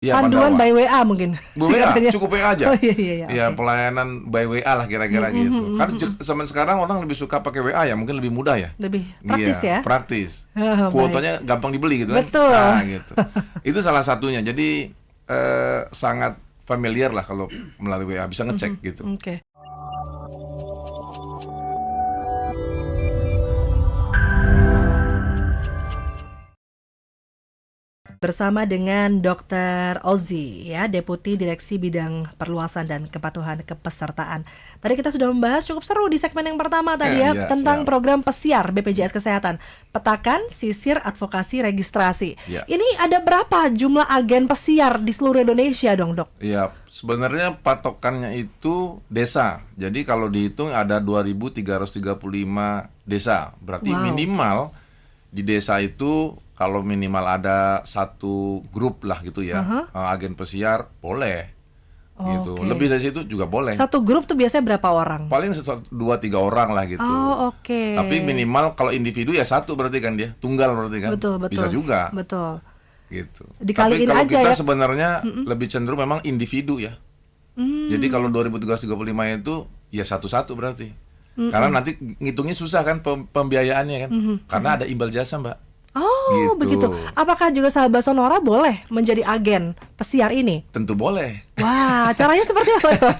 Iya, Panduan Pandawa. by WA mungkin WA, singkatannya. cukup WA aja. Oh iya iya iya. Ya, Oke. pelayanan by WA lah kira-kira gitu. Kan zaman sekarang orang lebih suka pakai WA ya, mungkin lebih mudah ya. Lebih praktis Iya, ya. praktis. Oh, baik. Kuotanya gampang dibeli gitu kan. Betul. Nah, gitu. Itu salah satunya. Jadi sangat familiar lah kalau melalui WA, bisa ngecek gitu. Oke. Bersama dengan Dr. Ozi ya, Deputi Direksi Bidang Perluasan dan Kepatuhan Kepesertaan. Tadi kita sudah membahas cukup seru di segmen yang pertama tadi ya, Iya, tentang siap. program Pesiar BPJS Kesehatan, petakan, sisir, advokasi, registrasi. Iya. Ini ada berapa jumlah agen pesiar di seluruh Indonesia dong, Dok? Ya, sebenarnya patokannya itu desa. Jadi kalau dihitung ada 2.335 desa. Berarti Wow. minimal di desa itu kalau minimal ada satu grup lah gitu ya, agen pesiar boleh gitu. Oke. Lebih dari situ juga boleh. Satu grup tuh biasanya berapa orang? Paling 2-3 orang lah gitu. Oh, oke. Tapi minimal kalau individu ya satu berarti kan dia, tunggal berarti kan. Betul, betul. Bisa juga Betul. gitu. Dikaliin Tapi kalau aja kita ya. sebenarnya lebih cenderung memang individu ya. Jadi kalau 2.335 itu ya satu-satu berarti. Karena nanti ngitungnya susah kan pembiayaannya kan. Karena ada imbal jasa, Mbak. Oh, Gitu. begitu. Apakah juga sahabat Sonora boleh menjadi agen pesiar ini? Tentu boleh. Wah, caranya seperti apa, Dok?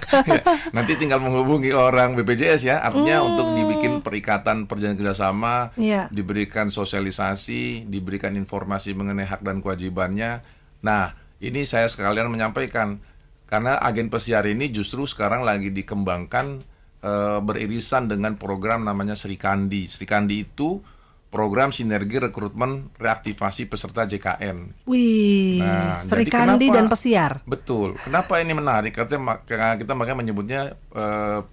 Nanti tinggal menghubungi orang BPJS ya. Artinya untuk dibikin perikatan perjanjian kerjasama, Iya. diberikan sosialisasi, diberikan informasi mengenai hak dan kewajibannya. Nah, ini saya sekalian menyampaikan karena agen pesiar ini justru sekarang lagi dikembangkan beririsan dengan program namanya Sri Kandi. Sri Kandi itu program sinergi rekrutmen reaktivasi peserta JKN. Wih, Nah, Sri jadi Kandi kenapa- dan pesiar. Betul. Kenapa ini menarik? Kita makanya menyebutnya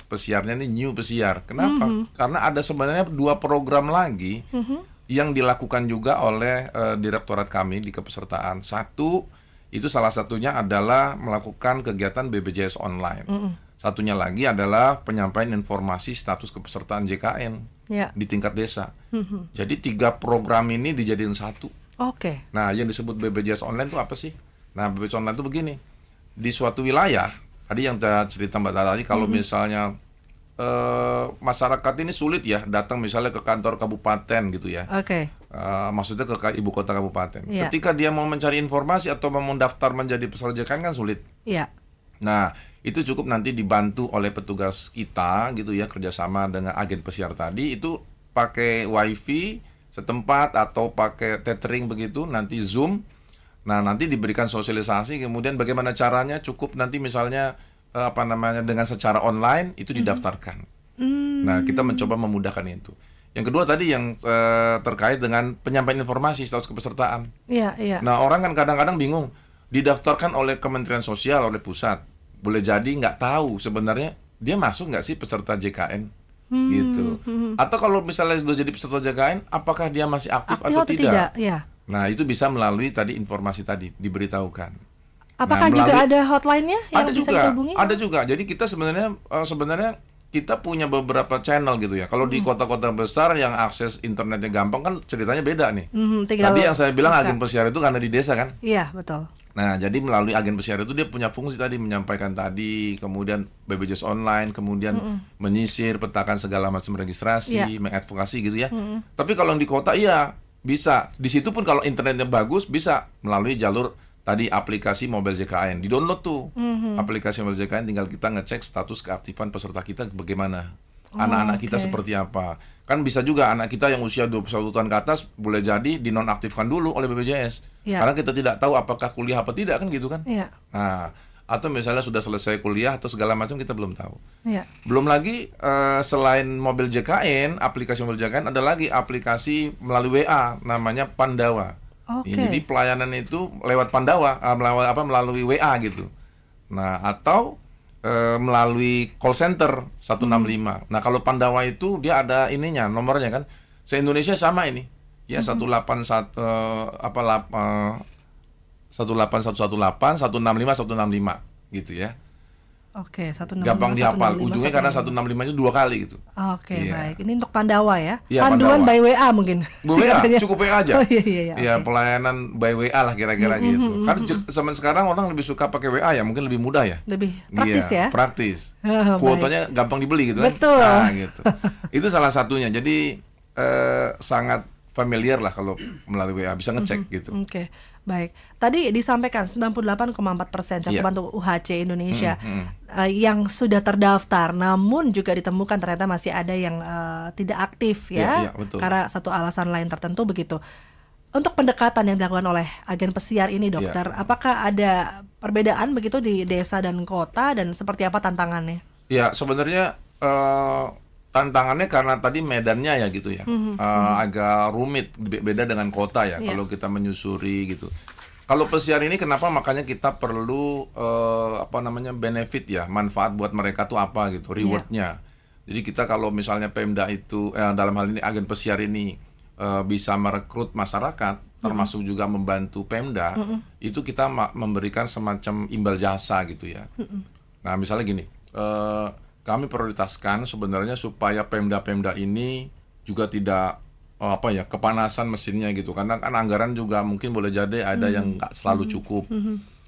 pesiarnya ini new pesiar. Kenapa? Karena ada sebenarnya 2 program lagi yang dilakukan juga oleh direktorat kami di kepesertaan. Satu, itu salah satunya adalah melakukan kegiatan BPJS online. Satunya lagi adalah penyampaian informasi status kepesertaan JKN Ya. di tingkat desa. Jadi 3 program ini dijadiin satu. Oke. Nah, yang disebut BPJS online itu apa sih? Nah, BPJS online itu begini. Di suatu wilayah, tadi yang cerita Mbak tadi, kalau misalnya masyarakat ini sulit ya datang misalnya ke kantor kabupaten gitu ya. Oke. Maksudnya ke ibu kota kabupaten. Iya. Ketika dia mau mencari informasi atau mau mendaftar menjadi peserta JKN kan sulit. Iya. Nah, itu cukup nanti dibantu oleh petugas kita gitu ya, kerjasama dengan agen pesiar tadi, itu pakai wifi setempat atau pakai tethering begitu, nanti Zoom. Nah, nanti diberikan sosialisasi, kemudian bagaimana caranya, cukup nanti misalnya dengan secara online itu didaftarkan. Nah, kita mencoba memudahkan itu. Yang kedua tadi yang terkait dengan penyampaian informasi status kepesertaan. Iya, iya. Nah, orang kan kadang-kadang bingung, didaftarkan oleh Kementerian Sosial, oleh pusat. Boleh jadi nggak tahu sebenarnya dia masuk nggak sih peserta JKN gitu. Atau kalau misalnya sudah jadi peserta JKN, apakah dia masih aktif atau tidak? Ya. Nah, itu bisa melalui tadi informasi tadi diberitahukan. Apakah Nah, juga melalui- ada hotline-nya yang ada bisa juga, kita hubungi? ada juga. Jadi kita sebenarnya kita punya beberapa channel gitu ya. Kalau di kota-kota besar yang akses internetnya gampang kan ceritanya beda nih. Tinggal Tadi yang saya bilang buka. agen pesiar itu karena di desa kan. Iya, betul. Nah, jadi melalui agen pesiar itu dia punya fungsi tadi menyampaikan tadi, kemudian BPJS online, kemudian menyisir, petakan segala macam registrasi, Iya. mengadvokasi gitu ya. Tapi kalau yang di kota iya bisa. Di situ pun kalau internetnya bagus bisa melalui jalur tadi aplikasi Mobile JKN. Di-download tuh. Aplikasi Mobile JKN, tinggal kita ngecek status keaktifan peserta kita bagaimana. Anak-anak kita oke. seperti apa. Kan bisa juga anak kita yang usia 21 tahun ke atas boleh jadi dinonaktifkan dulu oleh BPJS. Iya. Karena kita tidak tahu apakah kuliah apa tidak kan gitu kan. Iya. Nah, atau misalnya sudah selesai kuliah atau segala macam kita belum tahu. Iya. Belum lagi selain mobil JKN, aplikasi mobil JKN ada lagi aplikasi melalui WA namanya Pandawa. Oke. Ya, jadi pelayanan itu lewat Pandawa, melalui WA gitu. Nah, atau melalui call center 165. Nah, kalau Pandawa itu dia ada ininya, nomornya kan. Se-Indonesia sama ini. Ya, 18118 165 165 gitu ya. Oke, 165, Gampang dihafal. 165, Ujungnya karena 165. 165 itu 2 kali gitu. Oke, Iya. baik. Ini untuk Pandawa ya. Iya, Panduan Pandawa. by WA mungkin. WA, singkatannya. cukup WA aja. Oh iya iya iya. Ya, Oke. pelayanan by WA lah kira-kira gitu. Kan zaman sekarang orang lebih suka pakai WA ya, mungkin lebih mudah ya. Lebih praktis Iya, ya. praktis. Oh, Kuotanya gampang dibeli gitu kan. Betul. Nah, gitu. Itu salah satunya. Jadi sangat familiar lah kalau melalui WA, bisa ngecek gitu. Oke, baik. Tadi disampaikan 98,4% cakupan Iya. untuk UHC Indonesia yang sudah terdaftar, namun juga ditemukan ternyata masih ada yang tidak aktif ya, Iya, betul. karena satu alasan lain tertentu begitu. Untuk pendekatan yang dilakukan oleh agen pesiar ini, dokter, apakah ada perbedaan begitu di desa dan kota dan seperti apa tantangannya? Ya, sebenarnya tantangannya karena tadi medannya ya gitu ya. Agak rumit, beda dengan kota ya Iya. kalau kita menyusuri gitu. Kalau pesiar ini kenapa makanya kita perlu benefit ya, manfaat buat mereka tuh apa gitu, rewardnya. Jadi kita kalau misalnya Pemda itu dalam hal ini agen pesiar ini bisa merekrut masyarakat, termasuk juga membantu Pemda, itu kita memberikan semacam imbal jasa gitu ya. Nah, misalnya gini, kami prioritaskan sebenarnya supaya Pemda-Pemda ini juga tidak kepanasan mesinnya gitu, karena kan anggaran juga mungkin boleh jadi ada yang nggak selalu cukup.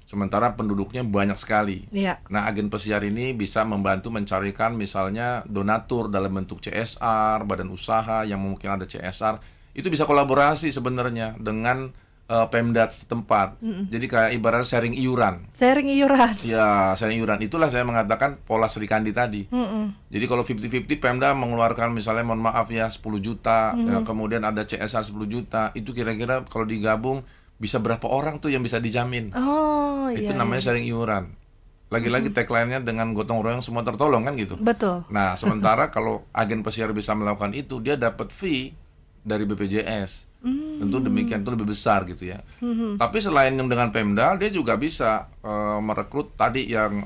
Sementara penduduknya banyak sekali. Iya. Nah, agen pesiar ini bisa membantu mencarikan misalnya donatur dalam bentuk CSR, badan usaha yang mungkin ada CSR, itu bisa kolaborasi sebenarnya dengan Pemda setempat. Jadi kayak ibarat sharing iuran. Sharing iuran. Ya, sharing iuran. Itulah saya mengatakan pola Sri Kandi tadi. Jadi kalau 50-50 Pemda mengeluarkan misalnya mohon maaf ya 10 juta, ya, kemudian ada CSR 10 juta, itu kira-kira kalau digabung bisa berapa orang tuh yang bisa dijamin? Oh Itu iya. namanya sharing iuran. Lagi-lagi tagline-nya dengan gotong royong semua tertolong kan gitu. Betul. Nah, sementara kalau agen pesiar bisa melakukan itu, dia dapat fee dari BPJS. Tentu demikian itu lebih besar gitu ya. Tapi selain yang dengan Pemda, dia juga bisa merekrut tadi yang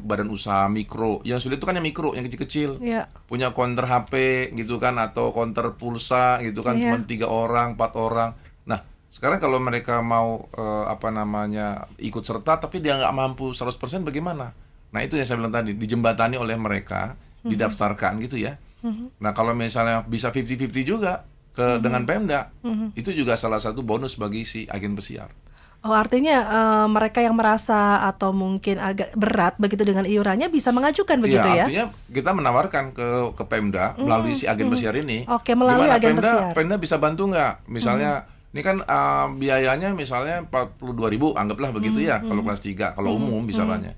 badan usaha mikro. Yang sulit itu kan yang mikro, yang kecil-kecil. Iya. Punya counter HP gitu kan, atau counter pulsa gitu kan, Iya. cuma 3 orang, 4 orang. Nah, sekarang kalau mereka mau ikut serta tapi dia nggak mampu 100% bagaimana? Nah, itu yang saya bilang tadi, dijembatani oleh mereka, didaftarkan gitu ya. Nah, kalau misalnya bisa 50-50 juga dengan Pemda, itu juga salah satu bonus bagi si agen pesiar. Oh, artinya mereka yang merasa atau mungkin agak berat begitu dengan iurannya bisa mengajukan begitu ya? Artinya kita menawarkan ke Pemda melalui si agen pesiar ini. Oke, melalui Gimana agen Pemda, pesiar. Pemda bisa bantu nggak? Misalnya ini kan biayanya misalnya 42.000, anggaplah begitu ya kalau kelas 3, kalau umum misalnya.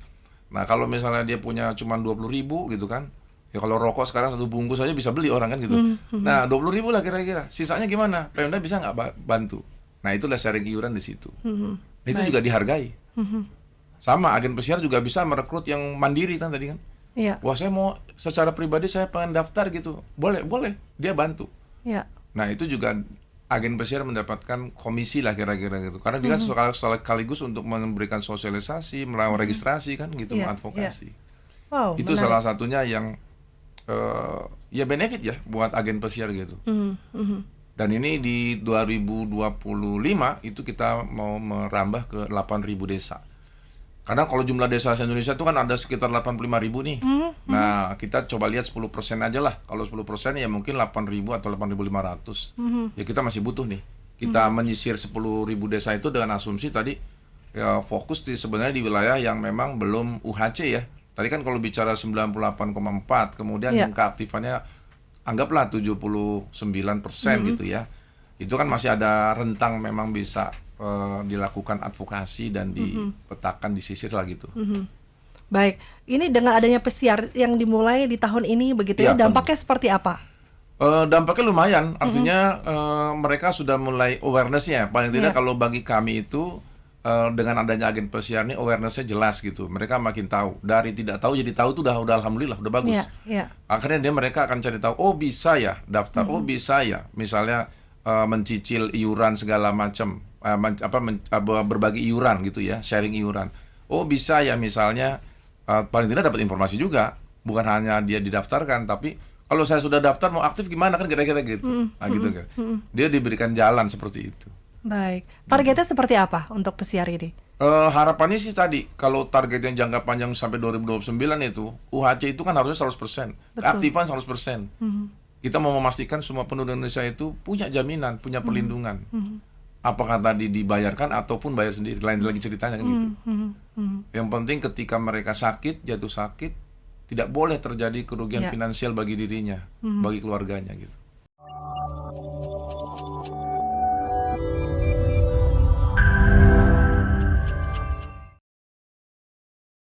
Nah, kalau misalnya dia punya cuma 20.000 gitu kan. Ya kalau rokok sekarang 1 bungkus aja bisa beli orang kan gitu. Nah, 20.000 lah kira-kira. Sisanya gimana? Pemda bisa nggak bantu? Nah, itulah sharing iuran di situ. Nah, itu juga dihargai. Sama agen pesiar juga bisa merekrut yang mandiri kan tadi kan. Iya. Wah, saya mau secara pribadi saya pengen daftar gitu. Boleh, dia bantu. Iya. Nah, itu juga agen pesiar mendapatkan komisi lah kira-kira gitu. Karena dia kan sekaligus untuk memberikan sosialisasi, melakukan registrasi kan gitu, Iya, advokasi. Wow, Itu menarik. salah satunya yang ya benefit ya buat agen pesiar gitu. Dan ini di 2025 itu kita mau merambah ke 8.000 desa. Karena kalau jumlah desa Indonesia itu kan ada sekitar 85.000 nih. Nah, kita coba lihat 10% aja lah. Kalau 10% ya mungkin 8.000 atau 8.500. Ya kita masih butuh nih. Kita menyisir 10.000 desa itu dengan asumsi tadi ya fokus sebenarnya di wilayah yang memang belum UHC ya. Tadi kan kalau bicara 98,4, kemudian Iya. yang keaktifannya anggaplah 79% gitu ya. Itu kan masih ada rentang memang bisa dilakukan advokasi dan dipetakan, disisir lah gitu. Baik, ini dengan adanya pesiar yang dimulai di tahun ini begitu ya, Iya, dampaknya seperti apa? Dampaknya lumayan, artinya mereka sudah mulai awareness-nya. Paling tidak Iya. kalau bagi kami itu dengan adanya agen pesiar ini awareness-nya jelas gitu. Mereka makin tahu. Dari tidak tahu jadi tahu itu udah alhamdulillah, udah bagus. Iya, iya. Akhirnya mereka akan cari tahu, oh bisa ya daftar, oh bisa ya misalnya mencicil iuran segala macam, berbagi iuran gitu ya, sharing iuran. Oh bisa ya misalnya paling tidak dapat informasi juga, bukan hanya dia didaftarkan, tapi kalau saya sudah daftar mau aktif gimana kan kira-kira gitu. Nah gitu kan. Dia diberikan jalan seperti itu. Baik, targetnya seperti apa untuk pesiar ini? Harapannya sih tadi, kalau target yang jangka panjang sampai 2029 itu, UHC itu kan harusnya 100%, keaktifan 100%. Kita mau memastikan semua penduduk Indonesia itu punya jaminan, punya perlindungan. Apakah tadi dibayarkan ataupun bayar sendiri, lain lagi ceritanya kan gitu. Yang penting ketika mereka sakit, jatuh sakit, tidak boleh terjadi kerugian finansial bagi dirinya, bagi keluarganya gitu.